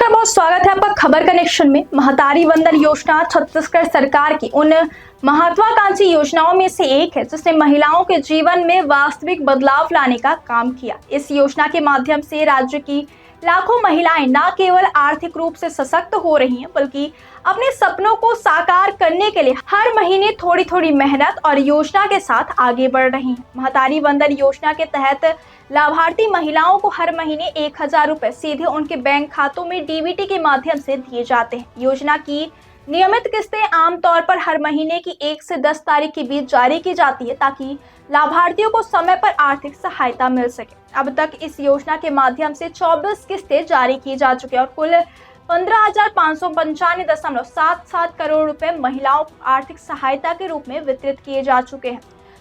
नमस्कार, बहुत स्वागत है आपका खबर कनेक्शन में। महतारी वंदन योजना छत्तीसगढ़ सरकार की उन महत्वाकांक्षी योजनाओं में से एक है जिसने महिलाओं के जीवन में वास्तविक बदलाव लाने का काम किया। इस योजना के माध्यम से राज्य की लाखों महिलाएं न केवल आर्थिक रूप से सशक्त हो रही हैं, बल्कि अपने सपनों को साकार करने के लिए हर महीने थोड़ी थोड़ी मेहनत और योजना के साथ आगे बढ़ रही हैं। महतारी वंदन योजना के तहत लाभार्थी महिलाओं को हर महीने 1,000 रुपए सीधे उनके बैंक खातों में डीबीटी के माध्यम से दिए जाते हैं। योजना की नियमित किस्तें आमतौर पर हर महीने की 1 से 10 तारीख के बीच जारी की जाती है ताकि लाभार्थियों को समय पर आर्थिक सहायता मिल सके। अब तक इस योजना के माध्यम से 24 किस्तें जारी की जा चुकी है और कुल 15,595.77 करोड़ रुपए महिलाओं को आर्थिक सहायता के रूप में वितरित किए जा चुके हैं।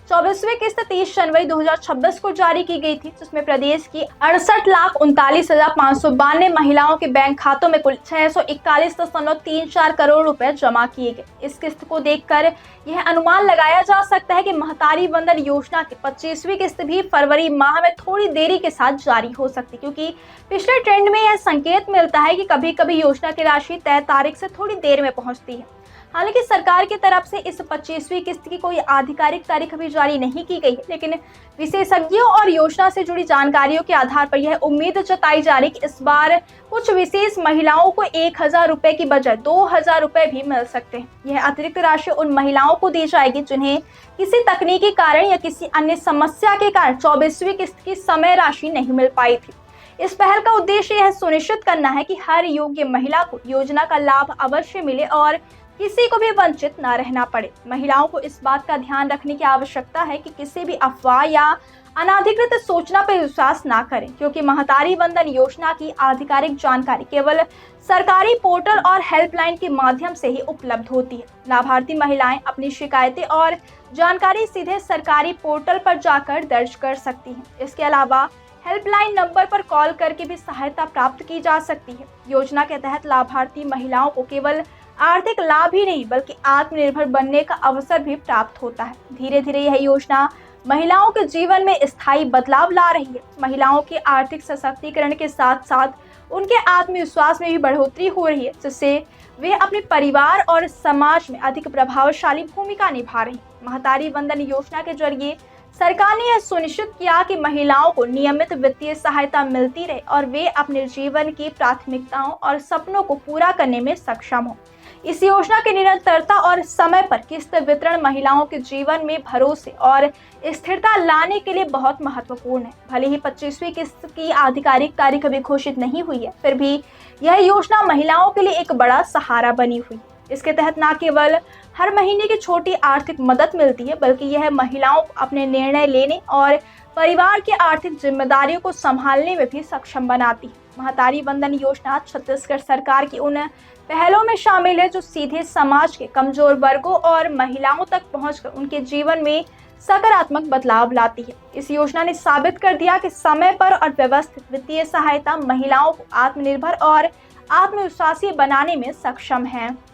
24वीं किस्त 30 जनवरी 2026 को जारी की गई थी, जिसमें प्रदेश की 68,39,592 महिलाओं के बैंक खातों में कुल 641.34 करोड़ रुपए जमा किए गए। इस किस्त को देखकर यह अनुमान लगाया जा सकता है कि महतारी वंदन योजना की 25वीं किस्त भी फरवरी माह में थोड़ी देरी के साथ जारी हो सकती है, क्योंकि पिछले ट्रेंड में यह संकेत मिलता है कि कभी कभी योजना की राशि तय तारीख से थोड़ी देर में पहुंचती है। हालांकि सरकार की तरफ से इस 25वीं किस्त की कोई आधिकारिक तारीख अभी जारी नहीं की गई है, लेकिन विशेषज्ञों और योजना से जुड़ी जानकारियों के आधार पर यह उम्मीद जताई जा रही है कि इस बार कुछ विशेष महिलाओं को 1,000 रुपए की बजाय 2,000 रुपए भी मिल सकते हैं। यह अतिरिक्त राशि उन महिलाओं को दी जाएगी जिन्हें किसी तकनीकी कारण या किसी अन्य समस्या के कारण 24वीं किस्त की समय राशि नहीं मिल पाई थी। इस पहल का उद्देश्य यह सुनिश्चित करना है कि हर योग्य महिला को योजना का लाभ अवश्य मिले और किसी को भी वंचित न रहना पड़े। महिलाओं को इस बात का ध्यान रखने की आवश्यकता है कि किसी भी अफवाह या अनाधिकृत सूचना पर विश्वास न करें, क्योंकि महतारी वंदन योजना की आधिकारिक जानकारी केवल सरकारी पोर्टल और हेल्पलाइन के माध्यम से ही उपलब्ध होती है। लाभार्थी महिलाएं अपनी शिकायतें और जानकारी सीधे सरकारी पोर्टल पर जाकर दर्ज कर सकती हैं। इसके अलावा हेल्पलाइन नंबर पर कॉल करके भी सहायता प्राप्त की जा सकती है। योजना के तहत लाभार्थी महिलाओं को केवल आर्थिक लाभ ही नहीं बल्कि आत्मनिर्भर बनने का अवसर भी प्राप्त होता है। धीरे धीरे यह योजना महिलाओं के जीवन में स्थायी बदलाव ला रही है। महिलाओं के आर्थिक सशक्तिकरण के साथ साथ उनके आत्मविश्वास में भी बढ़ोतरी हो रही है, जिससे वे अपने परिवार और समाज में अधिक प्रभावशाली भूमिका निभा रही हैं। महतारी वंदन योजना के जरिए सरकार ने यह सुनिश्चित किया कि महिलाओं को नियमित वित्तीय सहायता मिलती रहे और वे अपने जीवन की प्राथमिकताओं और सपनों को पूरा करने में सक्षम हो। इस योजना की निरंतरता और समय पर किस्त वितरण महिलाओं के जीवन में भरोसे और स्थिरता लाने के लिए बहुत महत्वपूर्ण है। भले ही 25वीं किस्त की आधिकारिक तारीख अभी घोषित नहीं हुई है, फिर भी यह योजना महिलाओं के लिए एक बड़ा सहारा बनी हुई है। इसके तहत न केवल हर महीने की छोटी आर्थिक मदद मिलती है, बल्कि यह महिलाओं को अपने निर्णय लेने और परिवार की आर्थिक जिम्मेदारियों को संभालने में भी सक्षम बनाती है। महतारी वंदन योजना छत्तीसगढ़ सरकार की उन पहलों में शामिल है जो सीधे समाज के कमजोर वर्गों और महिलाओं तक पहुंचकर उनके जीवन में सकारात्मक बदलाव लाती है। इस योजना ने साबित कर दिया कि समय पर और व्यवस्थित वित्तीय सहायता महिलाओं को आत्मनिर्भर और आत्मविश्वासी बनाने में सक्षम है।